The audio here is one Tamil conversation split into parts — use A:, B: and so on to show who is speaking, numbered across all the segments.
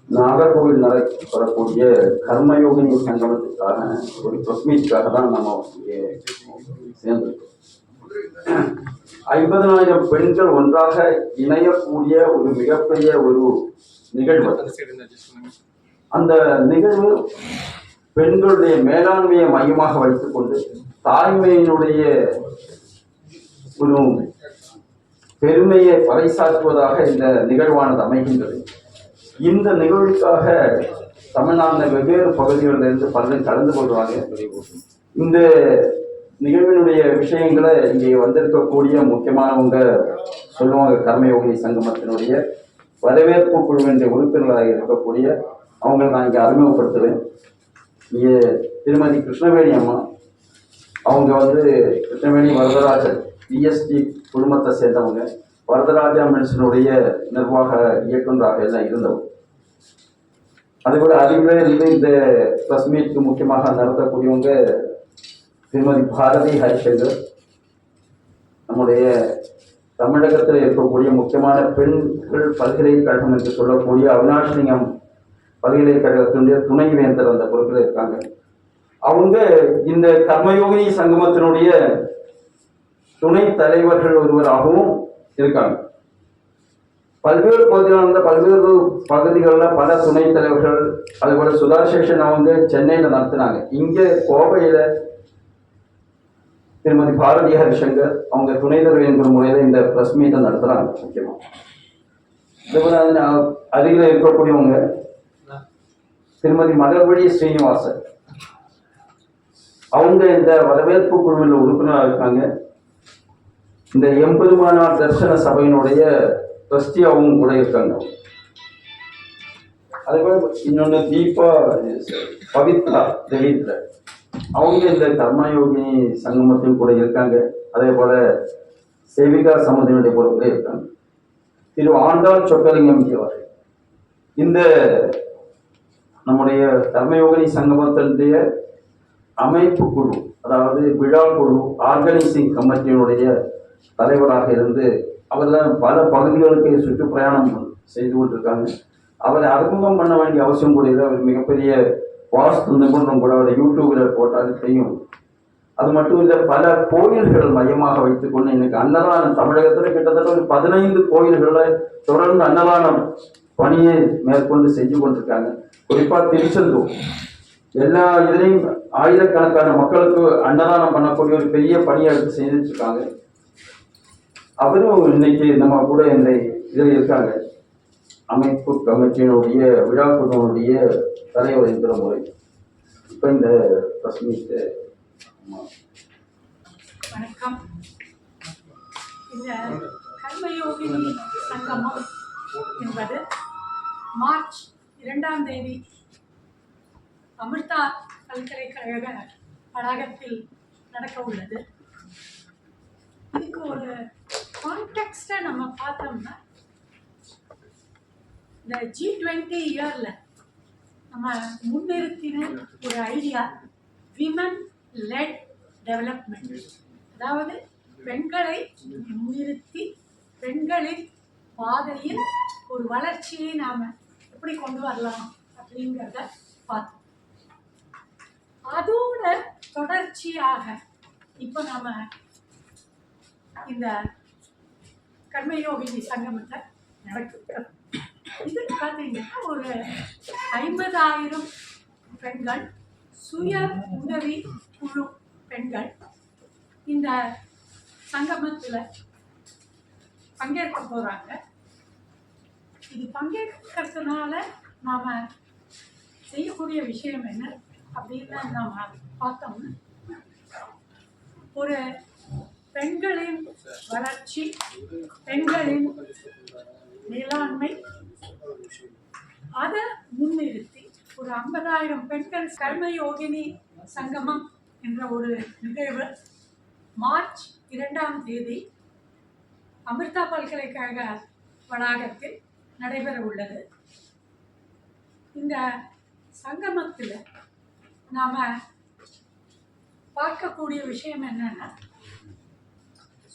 A: நாகர்கோவில் வரக்கூடிய கர்மயோகினி சங்கமத்துக்காக ஒரு பிரஸ்மீட்டுக்காக தான் நம்ம இங்கே சேர்ந்திருக்கோம். 50,000 பெண்கள் ஒன்றாக இணையக்கூடிய ஒரு மிகப்பெரிய ஒரு நிகழ்வு. அந்த நிகழ்வு பெண்களுடைய மேலாண்மையை மையமாக வைத்துக் கொண்டு தாய்மையினுடைய ஒரு பெருமையை பறைசாற்றுவதாக இந்த நிகழ்வானது அமைகின்றது. இந்த நிகழ்வுக்காக தமிழ்நாட்டில் வெவ்வேறு பகுதிகளிலிருந்து பலரும் கலந்து கொள்வாங்க. இந்த நிகழ்வினுடைய விஷயங்களை இங்கே வந்திருக்கக்கூடிய முக்கியமானவங்க சொல்லுவாங்க. கர்மயோகினி சங்கமத்தினுடைய வரவேற்பு குழுவினுடைய உறுப்பினர்களாக இருக்கக்கூடிய அவங்களை நான் இங்கே அறிமுகப்படுத்துவேன். இங்கே திருமதி கிருஷ்ணவேணி அம்மா, அவங்க கிருஷ்ணவேணி வரதராஜன் பிஎஸ்டி குடும்பத்தை சேர்ந்தவங்க. வரதராஜா மென்ஷனுடைய நிர்வாக இயக்குநராக எல்லாம் இருந்தவங்க. அதுபோல அருகிலே இருந்து இந்த பிரஸ் மீட்க்கு முக்கியமாக நடத்தக்கூடியவங்க திருமதி பாரதி ஹரிசங்கர், நம்முடைய தமிழகத்தில் இருக்கக்கூடிய முக்கியமான பெண்கள் பல்கலைக்கழகம் என்று சொல்லக்கூடிய அவினாஷிலிங்கம் பல்கலைக்கழகத்தினுடைய துணை வேந்தர் அந்த பொறுப்பில் இருக்காங்க. அவங்க இந்த கர்மயோகினி சங்கமத்தினுடைய துணை தலைவர்கள் ஒருவராகவும் இருக்காங்க. பல்வேறு பகுதிகளில் பல துணை தலைவர்கள், அதுபோல சுதாசேஷன் அவங்க சென்னையில் நடத்தினாங்க. இங்கே கோவையில் திருமதி பாரதி ஹரிசங்கர் அவங்க துணை தலைவர் என்கிற முறையில் இந்த பிரஸ் மீட்டை நடத்துகிறாங்க. முக்கியமாக இதுபோல அருகில் இருக்கக்கூடியவங்க திருமதி மலர்வழி ஸ்ரீனிவாசன், அவங்க இந்த வரவேற்பு குழுவில் உறுப்பினராக இருக்காங்க. இந்த எம்பெருமானார் தரிசன சபையினுடைய ட்ரஸ்டியாகவும் கூட இருக்காங்க. அதுபோல இன்னொன்று தீபா பவித்ரா தேவித்ர, அவங்க இந்த கர்மயோகினி சங்கமத்தில் கூட இருக்காங்க. அதே போல சேவிகா சமுதியினுடைய பொறுப்பிலே இருக்காங்க. திரு ஆண்டாள் சொக்கலிங்கம் அவர் இந்த நம்முடைய கர்மயோகினி சங்கமத்தினுடைய அமைப்பு குழு, அதாவது விழா குழு, ஆர்கனைசிங் கமிட்டியினுடைய தலைவராக இருந்து அவர்தான் பல பகுதிகளுக்கு சுற்றுப்பிரயாணம் செய்து கொண்டிருக்காங்க. அவரை அறிமுகம் பண்ண வேண்டிய அவசியம் கூட இல்லை. அவர் மிகப்பெரிய வாஸ்து நிபுணரும் கூட. அவரை யூடியூபில் போட்டால் தெரியும். அது மட்டும் இல்லை, பல கோயில்கள் மையமாக வைத்துக்கொண்டு இன்னைக்கு அன்னதானம் தமிழகத்தில் கிட்டத்தட்ட ஒரு 15 கோயில்களில் தொடர்ந்து அன்னதானம் பணியை மேற்கொண்டு செஞ்சு கொண்டிருக்காங்க. குறிப்பாக திருச்செந்தூர் எல்லா இதுலேயும் ஆயிரக்கணக்கான மக்களுக்கு அன்னதானம் பண்ணக்கூடிய ஒரு பெரிய பணியை எடுத்து செஞ்சுட்டு இருக்காங்க. அவரும் இன்னைக்கு நம்ம கூட இந்த இதில் இருக்காங்க. அமைப்பு கமிட்டியினுடைய விழா குழுவினுடைய தலைவர் என்கிற முறை. இப்போ இந்த பிரஸ்மீட்டு
B: வணக்கம். இந்த கர்மயோகினி சங்கமம் என்பது மார்ச் 2ஆம் தேதி அமிர்தா பல்கலைக்கழக வளாகத்தில் நடக்க உள்ளது. இதுக்கு ஒரு கான்டெக்ஸ்டை நம்ம பார்த்தோம்னா, இந்த G20 இயரில் நம்ம முன்னிறுத்தின ஒரு ஐடியா விமன் லெட் டெவலப்மெண்ட், அதாவது பெண்களை முன்னிறுத்தி பெண்களின் பாதையில் ஒரு வளர்ச்சியை நாம் எப்படி கொண்டு வரலாம் அப்படிங்கிறத பார்த்தோம். அதோட தொடர்ச்சியாக இப்போ நம்ம இந்த கர்மயோகினி சங்கமத்தை நடக்குது. இது பார்த்தீங்கன்னா ஒரு 50,000 பெண்கள், சுய உதவி குழு பெண்கள் இந்த சங்கமத்தில் பங்கேற்க போகிறாங்க. இது பங்கேற்கிறதுனால நாம் செய்யக்கூடிய விஷயம் என்ன அப்படின்னு நாம் பார்த்தோம்னா, ஒரு பெண்களின் வளர்ச்சி, பெண்களின் மேலாண்மை, அதை முன்னிறுத்தி ஒரு 50,000 பெண்கள் கர்மயோகினி சங்கமம் என்ற ஒரு நிகழ்வு மார்ச் 2ஆம் தேதி அமிர்தா பல்கலைக்கழக வளாகத்தில் நடைபெற உள்ளது. இந்த சங்கமத்தில் நாம் பார்க்கக்கூடிய விஷயம் என்னன்னா,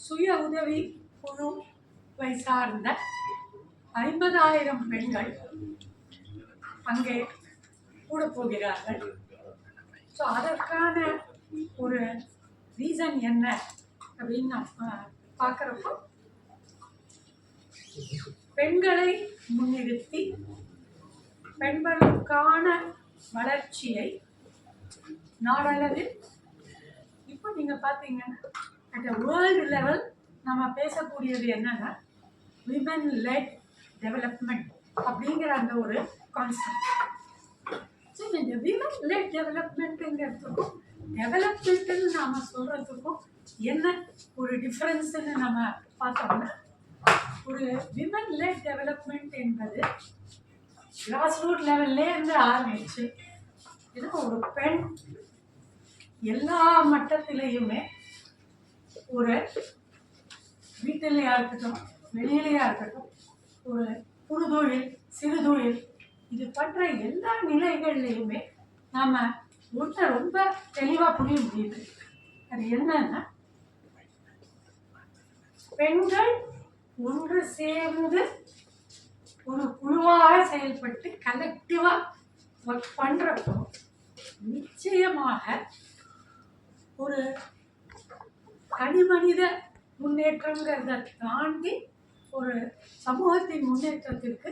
B: சுய உதவி குழுவை சார்ந்த 50,000 பெண்கள் அங்கே கூட போகிறார்கள். ஸோ அதற்கான ஒரு ரீசன் என்ன அப்படின்னு நம்ம பார்க்குறப்போ, பெண்களை முன்னிறுத்தி பெண்களுக்கான வளர்ச்சியை நாடளவில் இப்போ நீங்கள் பார்த்தீங்கன்னா அட் அ வேர்ல்டு லெவல் நம்ம பேசக்கூடியது என்னன்னா விமன் லெட் டெவலப்மெண்ட் அப்படிங்கிற அந்த ஒரு கான்செப்ட். ஸோ இந்த விமன் லெட் டெவலப்மெண்ட்டுங்கிறதுக்கும் டெவலப்மெண்ட்டுன்னு நாம் சொல்கிறதுக்கும் என்ன ஒரு டிஃப்ரென்ஸுன்னு நம்ம பார்த்தோம்னா, ஒரு விமன் லெட் டெவலப்மெண்ட் என்பது கிராஸ் ரூட் லெவல்லேருந்து ஆரம்பிச்சு ஏன்னா ஒரு பெண் எல்லா மட்டத்திலையுமே ஒரு வீட்டிலையா இருக்கட்டும் வெளியிலையா இருக்கட்டும் ஒரு குறுதொழில் சிறுதொழில் இது பண்ற எல்லா நிலைகள்லையுமே நாம் ஒன்றை ரொம்ப தெளிவாக புரிய முடியுது. அது என்னன்னா, பெண்கள் ஒன்று சேர்ந்து ஒரு குழுவாக செயல்பட்டு கலெக்டிவாக ஒர்க் பண்ணுறப்போ நிச்சயமாக ஒரு தனிமனித முன்னேற்றங்கிறத தாண்டி ஒரு சமூகத்தின் முன்னேற்றத்திற்கு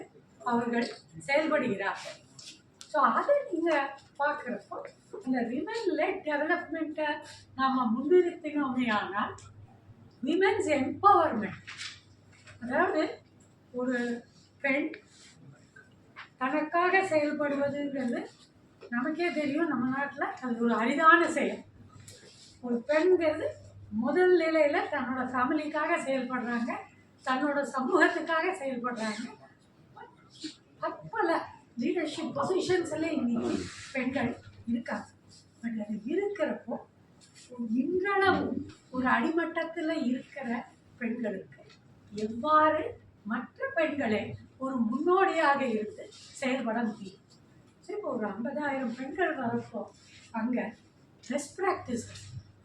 B: அவர்கள் செயல்படுகிறார்கள். ஸோ அதை நீங்கள் பார்க்குறப்போ அந்த விமன் லெட் டெவலப்மெண்ட்டை நாம் முன்னிறுத்தினோமே ஆனால் விமென்ஸ் எம்பவர்மெண்ட், அதாவது ஒரு பெண் தனக்காக செயல்படுவதுங்கிறது நமக்கே தெரியும். நம்ம நாட்டில் அது ஒரு அரிதான செயல். ஒரு பெண்கிறது முதல் நிலையில் தன்னோட ஃபேமிலிக்காக செயல்படுறாங்க, தன்னோட சமூகத்துக்காக செயல்படுறாங்க. பல லீடர்ஷிப் பொசிஷன்ஸில் இன்னைக்கு பெண்கள் இருக்காங்க. பட் அது இருக்கிறப்போ இன்றளவு ஒரு அடிமட்டத்தில் இருக்கிற பெண்களுக்கு எவ்வாறு மற்ற பெண்களை ஒரு முன்னோடியாக இருந்து செயல்பட முடியும். ஸோ இப்போ ஒரு 50,000 பெண்கள் வரப்போ அங்கே பெஸ்ட் ப்ராக்டிஸ்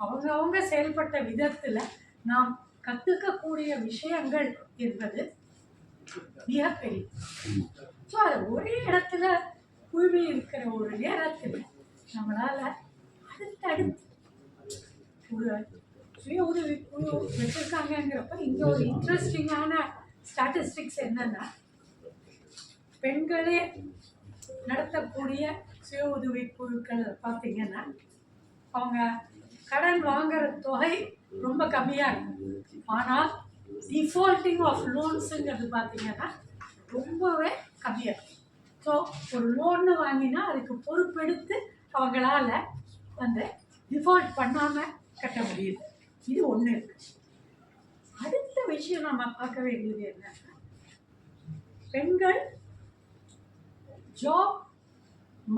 B: அவங்க செயல்பட்ட விதத்தில் நாம் கற்றுக்கக்கூடிய விஷயங்கள் என்பது மிகப்பெரிய. ஸோ அது ஒரே இடத்துல குழுமி இருக்கிற ஒரு நேரத்தில் நம்மளால் அடுத்தடுத்து ஒரு சுய உதவி குழு வச்சுருக்காங்கங்கிறப்ப இங்கே ஒரு இன்ட்ரெஸ்டிங்கான ஸ்டாட்டிஸ்டிக்ஸ் என்னன்னா, பெண்களே நடத்தக்கூடிய சுய உதவி குழுக்கள் பார்த்தீங்கன்னா அவங்க கடன் வாங்குற தொகை ரொம்ப கம்மியாக இருக்கும். ஆனால் டிஃபால்ட்டிங் ஆஃப் லோன்ஸுங்கிறது பார்த்தீங்கன்னா ரொம்பவே கம்மியாக இருக்கும். ஸோ ஒரு லோன்னு வாங்கினா அதுக்கு பொறுப்பெடுத்து அவங்களால வந்து டிஃபால்ட் பண்ணாமல் கட்ட முடியுது. இது ஒன்று இருக்குது. அடுத்த விஷயம் நம்ம பார்க்க வேண்டியது என்னன்னா, பெண்கள் ஜாப்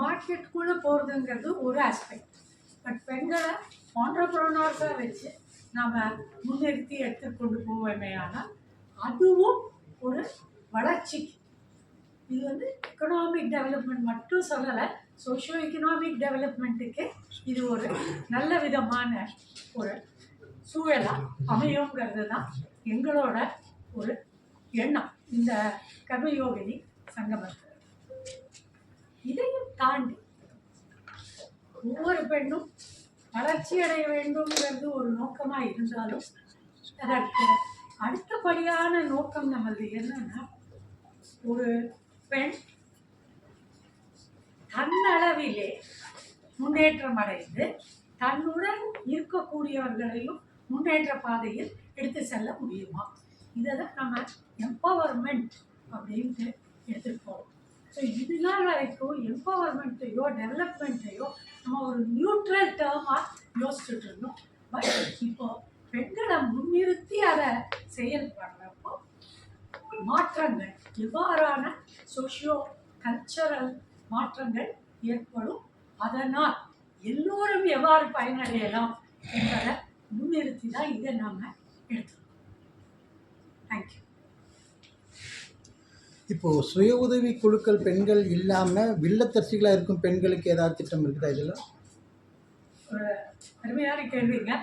B: மார்க்கெட்டுக்குள்ளே போகிறதுங்கிறது ஒரு ஆஸ்பெக்ட். பட் பெண்களை ஆண்டர்ப்ரனர்ஸாக வச்சு நாம் முன்னிறுத்தி எடுத்துக்கொண்டு போவோமே ஆனால் அதுவும் ஒரு வளர்ச்சிக்கு. இது வந்து எக்கனாமிக் டெவலப்மெண்ட் மட்டும் சொல்லலை, சோஷியோ எக்கனாமிக் டெவலப்மெண்ட்டுக்கு இது ஒரு நல்ல விதமான ஒரு சூழலாக அமையுங்கிறது தான் எங்களோட ஒரு எண்ணம் இந்த கர்மயோகினி சங்கமத்தில். இதையும் தாண்டி ஒவ்வொரு பெண்ணும் வளர்ச்சி அடைய வேண்டும்ங்கிறது ஒரு நோக்கமாக இருந்தாலும் அதற்கு அடுத்தபடியான நோக்கம் நம்மளது என்னன்னா, ஒரு பெண் தன்னளவிலே முன்னேற்றம் அடைந்து தன்னுடன் இருக்கக்கூடியவர்களையும் முன்னேற்ற பாதையில் எடுத்து செல்ல முடியுமா? இதை தான் நம்ம எம்பவர்மெண்ட் அப்படின்ட்டு எடுத்துருக்கோம். ஸோ இதனால் வரைக்கும் எம்பவர்மெண்ட்டையோ டெவலப்மெண்ட்டையோ நம்ம ஒரு நியூட்ரல் டேர்மாக யோசிச்சுட்டு இருந்தோம். பட் இப்போ பெண்களை முன்னிறுத்தி அதை செயல்படுறப்போ மாற்றங்கள் எவ்வாறான சோஷியோ கல்ச்சரல் மாற்றங்கள் ஏற்படும், அதனால் எல்லோரும் எவ்வாறு பயனடையலாம் என்பதை முன்னிறுத்தி தான் இதை நாம் எடுத்துக்கணும். தேங்க்யூ.
C: இப்போது சுய உதவி குழுக்கள் பெண்கள் இல்லாமல் வில்லத்தரசிகளாக இருக்கும் பெண்களுக்கு ஏதாவது திட்டம் இருக்குதா? இதில்
B: ஒரு அருமையான கேள்விங்க.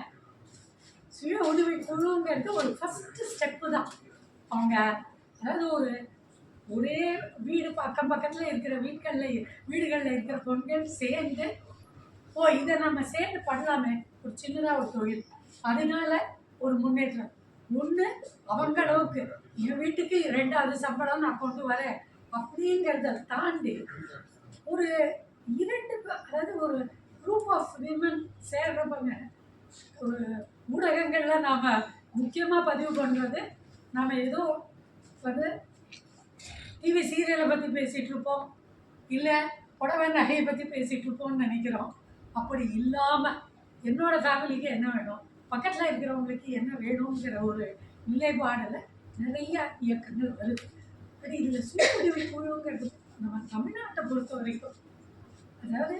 B: சுய உதவி குழுங்கிறது ஒரு ஃபஸ்ட்டு ஸ்டெப்பு தான். அவங்க அதாவது ஒரே வீடு பக்கம் பக்கத்தில் இருக்கிற வீடுகளில் இருக்கிற பெண்கள் சேர்ந்து இதை நம்ம சேர்ந்து பண்ணலாமே, ஒரு சின்னதாக ஒரு தொழில், அதனால ஒரு முன்னேற்றம். ஒன்று அவங்க அளவுக்கு என் வீட்டுக்கு 2வது சம்பளம் நான் கொண்டு வரேன் அப்படிங்கிறத தாண்டி ஒரு 2 அதாவது ஒரு குரூப் ஆஃப் விமன் சேர்றவங்க ஒரு ஊடகங்கள்ல நாம் முக்கியமாக பதிவு பண்ணுறது, நாம் ஏதோ வந்து டிவி சீரியலை பற்றி பேசிகிட்டு இருப்போம், இல்லை புடவை நகையை பற்றி பேசிகிட்டு இருப்போம்னு நினைக்கிறோம். அப்படி இல்லாமல் என்னோட ஃபேமிலிக்கு என்ன வேணும், பக்கத்தில் இருக்கிறவங்களுக்கு என்ன வேணுங்கிற ஒரு நிலைப்பாடில் நிறைய இயக்கங்கள் வருது. பட் இதில் சுய உதவி குழுங்கிறது நம்ம தமிழ்நாட்டை பொறுத்த வரைக்கும், அதாவது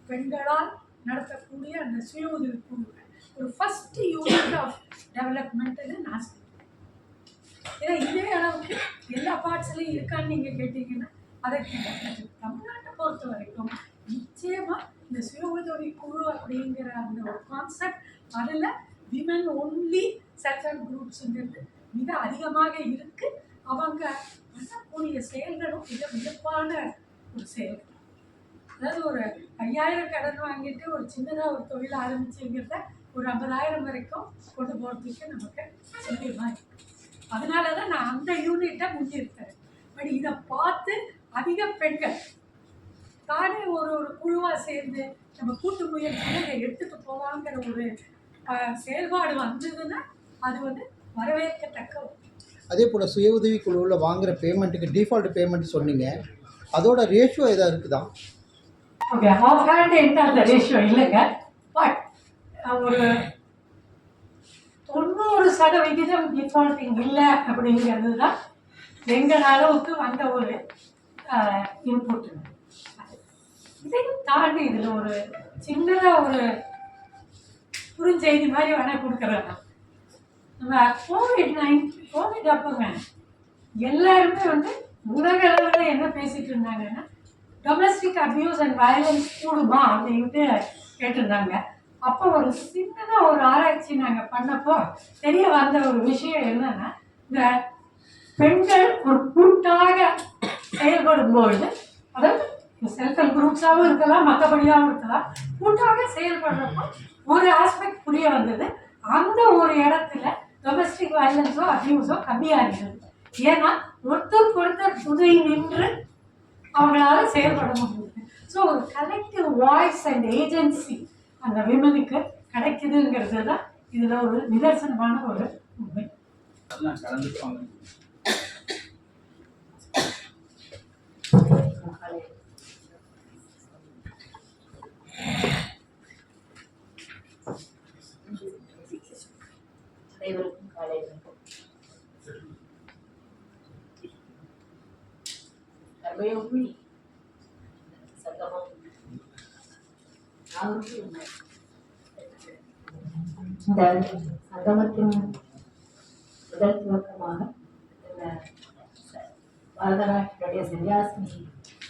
B: பெண்களால் நடத்தக்கூடிய அந்த சுய உதவி குழு ஒரு ஃபஸ்ட்டு யூனிட் ஆஃப் டெவலப்மெண்ட்டுன்னு நான் சொல்லுவேன். ஏன்னா இதே அளவுக்கு எல்லா பார்ட்ஸ்லையும் இருக்கான்னு நீங்கள் கேட்டிங்கன்னா அதை தமிழ்நாட்டை பொறுத்த வரைக்கும் நிச்சயமாக இந்த சுய உதவி குழு அப்படிங்கிற அந்த ஒரு கான்செப்ட், அதில் விமன் ஒன்லி செல்ஃப் ஹெல்ப் குரூப்ஸுங்கிறது மிக அதிகமாக இருக்குது. அவங்க பண்ணக்கூடிய செயல்களும் மிக விருப்பான ஒரு செயல்கள். அதாவது ஒரு 5000 கடன் வாங்கிட்டு ஒரு சின்னதாக ஒரு தொழில் ஆரம்பிச்சுங்கிறத ஒரு 50,000 வரைக்கும் கொண்டு போகிறதுக்கு நமக்கு சாத்தியமாக இருக்குது. அதனால தான் நான் அந்த யூனிட்டை முன்னிறுத்தேன். பட் இதை பார்த்து அதிக பெண்கள் தானே ஒரு குழுவாக சேர்ந்து நம்ம கூட்டு முயற்சியை இதை எடுத்துகிட்டு போவாங்கிற ஒரு செயல்பாடு வந்ததுன்னா அது வந்து வரவேற்கத்தக்க.
C: அதே போல் சுய உதவி குழுவில் வாங்குகிற பேமெண்ட்டுக்கு டிஃபால்ட் பேமெண்ட் சொன்னீங்க, அதோட ரேஷியோ எதாவது இருக்குதா?
B: ஓகே, ஆஃப் ஹேண்ட் என்கிட்ட அந்த ரேஷியோ இல்லைங்க. பட் ஒரு 90% டிஃபால்ட்டிங் இல்லை அப்படிங்கிறது தான் எங்கள் அளவுக்கு வந்த ஒரு இன்புட். இதையும் தாண்டி இதில் ஒரு சின்னதாக ஒரு குறுஞ்செய்தி மாதிரி வேணால் கொடுக்குறேன். நம்ம கோவிட் அப்போங்க எல்லாருமே வந்து உலக அளவில் என்ன பேசிகிட்டு இருந்தாங்கன்னா, டொமஸ்டிக் அப்யூஸ் அண்ட் வயலன்ஸ் கூடுமா அப்படின்ட்டு கேட்டிருந்தாங்க. அப்போ ஒரு சின்னதாக ஒரு ஆராய்ச்சி நாங்கள் பண்ணப்போ தெரிய வந்த ஒரு விஷயம் என்னன்னா, இந்த பெண்கள் ஒரு கூட்டாக செயல்படும்பொழுது, அதாவது செல்ஃப் ஹெல்ப் குரூப்ஸாகவும் இருக்கலாம், மற்றபடியாகவும் இருக்கலாம், கூட்டாக செயல்படுறப்போ ஒரு ஆஸ்பெக்ட் புரிய வந்தது. அந்த ஒரு இடத்துல டொமஸ்டிக் வயலன்ஸோ அப்யூஸோ கம்மியாக இருக்குது. ஏன்னா ஒருத்தர் துணை நின்று அவங்களால செயல்பட முடியுது. ஸோ ஒரு கலெக்டிவ் வாய்ஸ் அண்ட் ஏஜென்சி அந்த விமனுக்கு கிடைக்குதுங்கிறது தான் இதில் ஒரு நிதர்சனமான ஒரு உண்மை.
D: அனைவருக்கும் காலை வணக்கம். கர்மயோகி சங்கமம் இந்த சங்கமத்தின் முதல் துவக்கமாக பரதநாட்டினுடைய சன்னியாசினி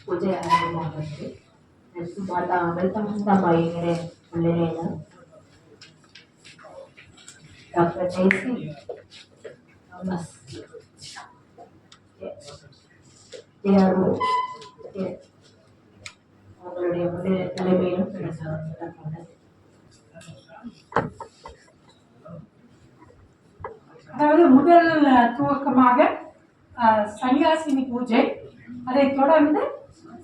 D: பூஜை ஆரம்பமாகிறது. ಮಾತಾ ಅಮೃತಮಂದಮಯಿಗೆ ಒಳ್ಳೆಯ ಡಾಕ್ಟರ್ ಜೈಸಿ ಥಾಮಸ್ யாரோ அவங்களுடைய முதல் தலைமையிலும் நடக்கிறது.
B: அதாவது முதல் துவக்கமாக சன்னியாசினி பூஜை, அதை தொடர்ந்து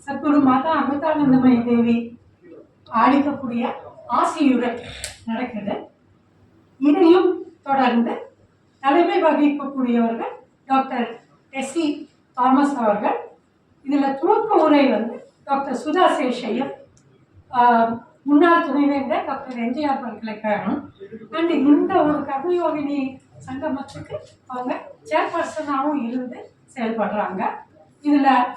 B: சத்குரு மாதா அமிர்தானந்தமயி தேவி ஆடிக்கக்கூடிய ஆசியுடன் நடக்குது. இதையும் தொடர்ந்து தலைமை வகிக்கக்கூடியவர்கள் டாக்டர் எஸ்சி தாமஸ் அவர்கள். இதில் துவக்க உரை டாக்டர் சுதா சேஷையர், முன்னாள் துணைவேந்தர் டாக்டர் எம்ஜிஆர் பல்கலைக்கழகம். அண்ட் இந்த ஒரு கர்மயோகினி சங்கமத்துக்கு அவங்க சேர்பர்சனாகவும் இருந்து செயல்படுறாங்க. இதில்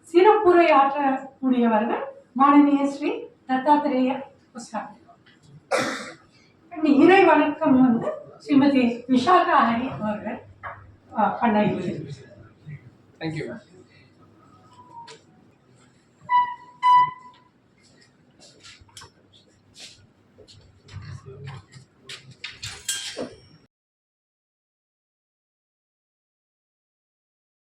B: சிறப்புரை ஆற்றக்கூடியவர்கள் மானனீய ஸ்ரீ தத்தாத்திரேய புஸ்தகம். இறை வணக்கம் ஸ்ரீமதி விஷாகா ஹரி அவர்கள் பண்ண.
E: Thank you, ma'am.